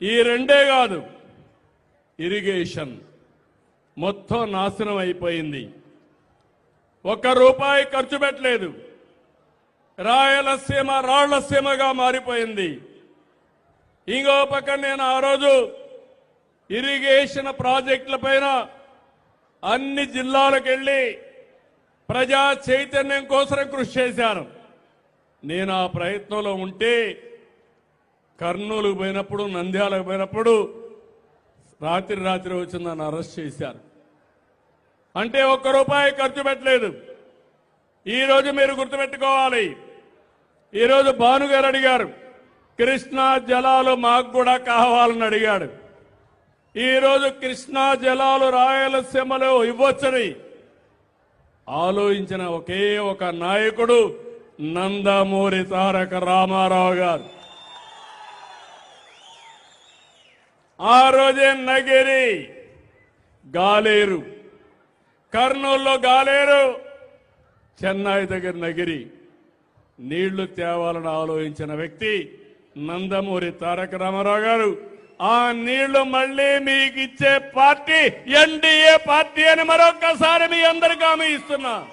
ఈ రెండే కాదు, ఇరిగేషన్ మొత్తం నాశనం అయిపోయింది. ఒక్క రూపాయి ఖర్చు పెట్టలేదు. రాయలసీమ రాళ్లసీమగా మారిపోయింది. ఇంకో పక్క నేను ఆ రోజు ఇరిగేషన్ ప్రాజెక్టుల పైన అన్ని జిల్లాలకు వెళ్లి ప్రజా చైతన్యం కోసం కృషి చేశాను. నేను ఆ ప్రయత్నంలో ఉంటే కర్నూలుకు పోయినప్పుడు, నంద్యాలకు పోయినప్పుడు రాత్రి వచ్చి నన్ను అరెస్ట్ చేశారు. అంటే ఒక్క రూపాయి ఖర్చు పెట్టలేదు. ఈరోజు మీరు గుర్తుపెట్టుకోవాలి, ఈరోజు భానుగారు అడిగారు, కృష్ణా జలాలు మాకు కూడా కావాలని అడిగాడు. ఈరోజు కృష్ణా జలాలు రాయలసీమలో ఇవ్వొచ్చని ఆలోచించిన ఒకే ఒక నాయకుడు నందమూరి తారక రామారావు గారు. ఆ రోజే నగిరి, గాలేరు, కర్నూలులో గాలేరు, చెన్నై దగ్గర నగిరి నీళ్లు తేవాలని ఆలోచించిన వ్యక్తి నందమూరి తారక రామారావు గారు. ఆ నీళ్లు మళ్లీ మీకు ఇచ్చే పార్టీ ఎన్డీఏ పార్టీ అని మరొక్కసారి మీ అందరికీ హామీ ఇస్తున్నా.